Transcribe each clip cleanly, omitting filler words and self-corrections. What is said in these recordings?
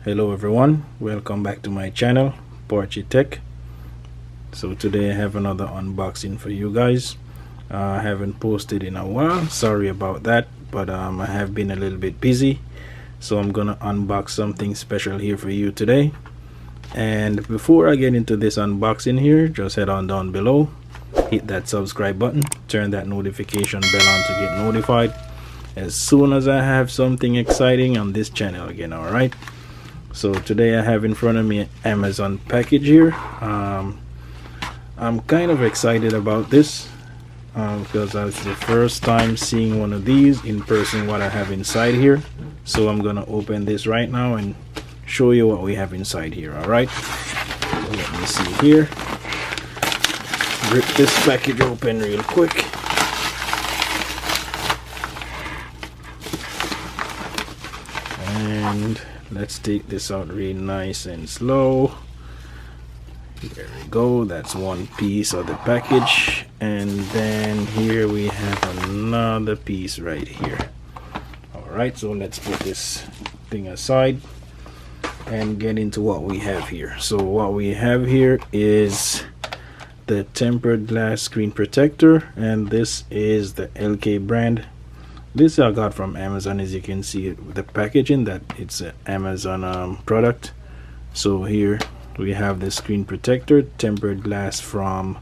Hello everyone, welcome back to my channel, Porchy Tech. So today I have another unboxing for you guys. I haven't posted in a while, sorry about that, but I have been a little bit busy. So I'm gonna unbox something special here for you today. And before I get into this unboxing here, just head on down below, hit that subscribe button, turn that notification bell on to get notified as soon as I have something exciting on this channel again. Alright, so today I have in front of me an Amazon package here. I'm kind of excited about this because that's the first time seeing one of these in person, what I have inside here. So I'm gonna open this right now and show you what we have inside here. Alright, so let me see here, rip this package open real quick. And let's take this out really nice and slow. There we go, that's one piece of the package, and then here we have another piece right here. Alright, so let's put this thing aside and get into what we have here. So what we have here is the tempered glass screen protector, and this is the LK brand. This I got from Amazon. As you can see the packaging, that it's an Amazon product. So here we have the screen protector, tempered glass from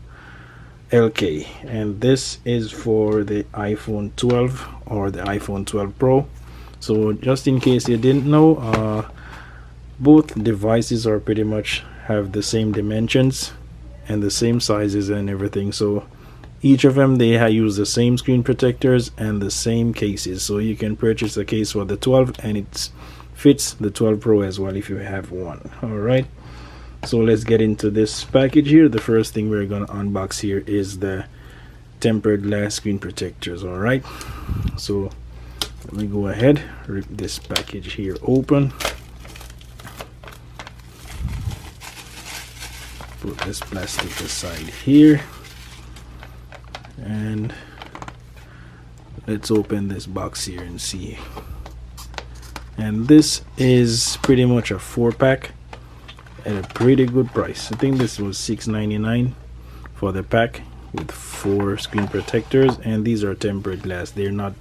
LK, and this is for the iPhone 12 or the iPhone 12 Pro. So just in case you didn't know, both devices are pretty much have the same dimensions and the same sizes and everything. So each of them, they use the same screen protectors and the same cases. So you can purchase a case for the 12 and it fits the 12 Pro as well if you have one. Alright, so let's get into this package here. The first thing we're going to unbox here is the tempered glass screen protectors. Alright, so let me go ahead, rip this package here open. Put this plastic aside here. And let's open this box here and see. And this is pretty much a 4-pack at a pretty good price. I think this was $6.99 for the pack with 4 screen protectors, and these are tempered glass. They're not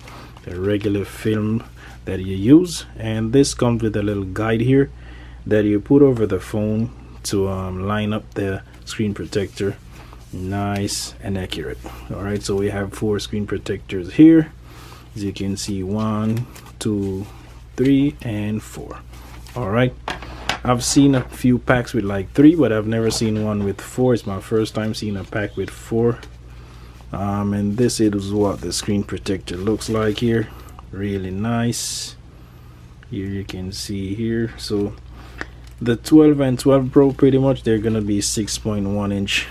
the regular film that you use. And this comes with a little guide here that you put over the phone to line up the screen protector nice and accurate. Alright, so we have 4 screen protectors here, as you can see, 1, 2, 3, and 4. Alright, I've seen a few packs with like 3, but I've never seen one with 4. It's my first time seeing a pack with 4. And this is what the screen protector looks like here. Really nice. Here you can see here. So the 12 and 12 Pro, pretty much they're gonna be 6.1 inch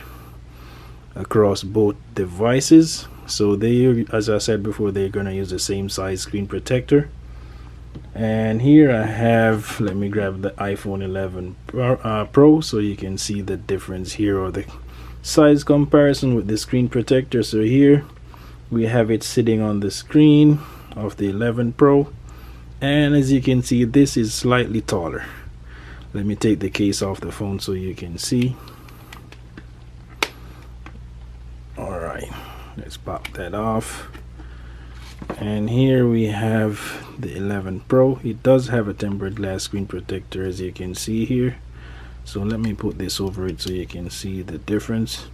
across both devices. So they, as I said before, they're gonna use the same size screen protector. And here I have, let me grab the iPhone 11 Pro so you can see the difference here, or the size comparison with the screen protector. So here we have it sitting on the screen of the 11 Pro, and as you can see, this is slightly taller. Let me take the case off the phone so you can see. Alright, let's pop that off. And here we have the 11 Pro. It does have a tempered glass screen protector, as you can see here. So let me put this over it so you can see the difference.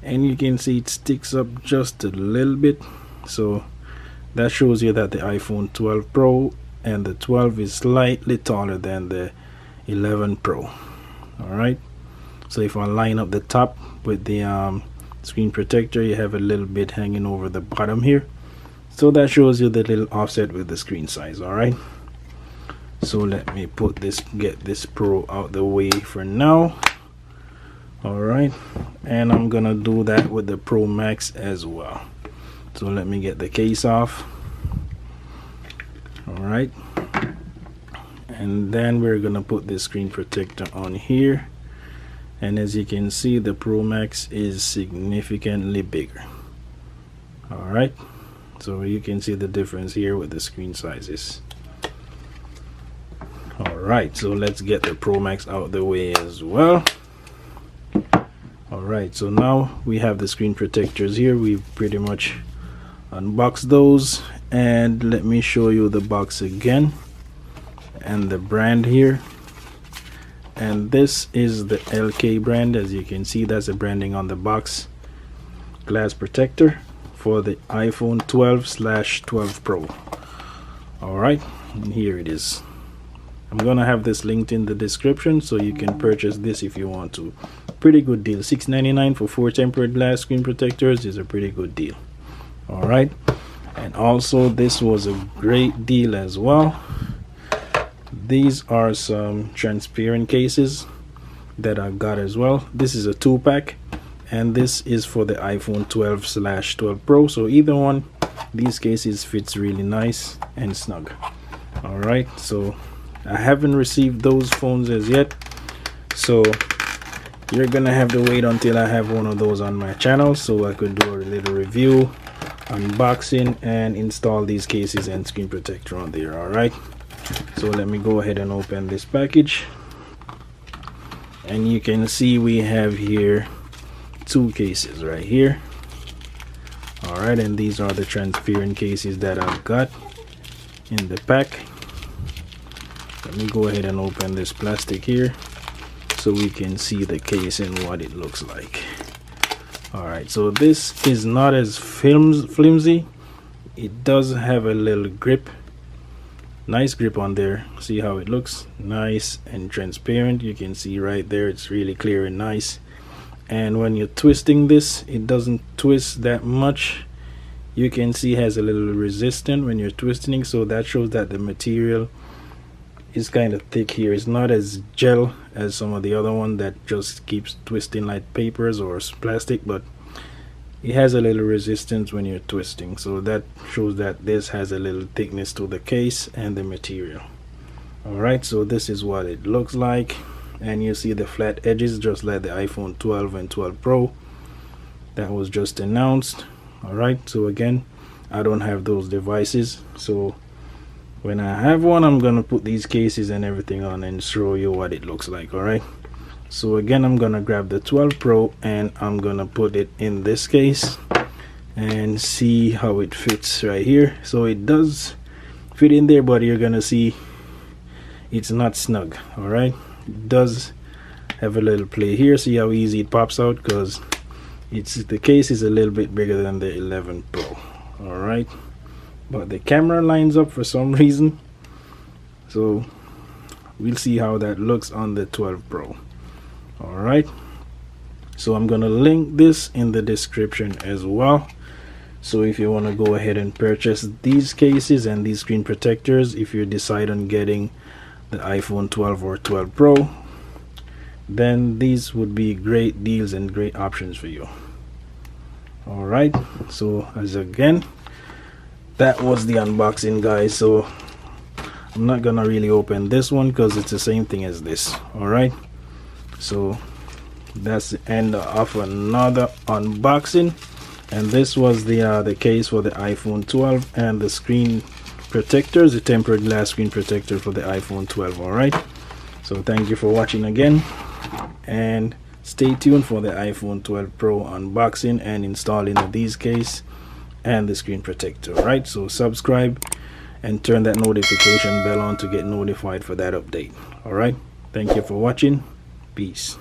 And you can see it sticks up just a little bit. So that shows you that the iPhone 12 Pro and the 12 is slightly taller than the 11 Pro. Alright, so if I line up the top with the screen protector, you have a little bit hanging over the bottom here, so that shows you the little offset with the screen size. Alright, so let me put this, get this Pro out the way for now. Alright, and I'm gonna do that with the Pro Max as well. So let me get the case off. Alright, and then we're gonna put the screen protector on here, and as you can see, the Pro Max is significantly bigger. Alright, so you can see the difference here with the screen sizes. All Alright, so let's get the Pro Max out the way as well. Alright, so now we have the screen protectors here. We've pretty much unboxed those, and let me show you the box again and the brand here. And this is the LK brand. As you can see, that's the branding on the box. Glass protector for the iPhone 12/12 Pro. Alright, and here it is. I'm gonna have this linked in the description so you can purchase this if you want to. Pretty good deal. $6.99 for 4 tempered glass screen protectors is a pretty good deal. Alright, and also this was a great deal as well. These are some transparent cases that I got as well. This is a 2-pack, and this is for the iPhone 12/12 Pro. So either one, these cases fits really nice and snug. Alright, so I haven't received those phones as yet, so you're gonna have to wait until I have one of those on my channel so I could do a little review, unboxing, and install these cases and screen protector on there. Alright, so let me go ahead and open this package, and you can see we have here 2 cases right here. Alright, and these are the transparent cases that I've got in the pack. Let me go ahead and open this plastic here so we can see the case and what it looks like. Alright, so this is not as flimsy. It does have a little grip, nice grip on there. See how it looks? Nice and transparent. You can see right there, it's really clear and nice. And when you're twisting this, it doesn't twist that much. You can see it has a little resistance when you're twisting, so that shows that the material is kind of thick here. It's not as gel as some of the other one that just keeps twisting like papers or plastic, but it has a little resistance when you're twisting, so that shows that this has a little thickness to the case and the material. Alright, so this is what it looks like, and you see the flat edges just like the iPhone 12 and 12 Pro that was just announced. Alright, so again, I don't have those devices, so when I have one, I'm gonna put these cases and everything on and show you what it looks like. Alright, so again, I'm gonna grab the 12 Pro and I'm gonna put it in this case and see how it fits right here. So it does fit in there, but you're gonna see it's not snug. Alright, it does have a little play here. See how easy it pops out, because the case is a little bit bigger than the 11 Pro. Alright, but the camera lines up for some reason, so we'll see how that looks on the 12 Pro. Alright, so I'm gonna link this in the description as well, so if you want to go ahead and purchase these cases and these screen protectors, if you decide on getting the iPhone 12 or 12 Pro, then these would be great deals and great options for you. Alright, so as again, that was the unboxing, guys. So I'm not gonna really open this one because it's the same thing as this. Alright, so that's the end of another unboxing, and this was the case for the iPhone 12 and the screen protectors, the tempered glass screen protector for the iPhone 12. Alright, so thank you for watching again, and stay tuned for the iPhone 12 Pro unboxing and installing of these case and the screen protector. Right, so subscribe and turn that notification bell on to get notified for that update. All right, thank you for watching. Peace.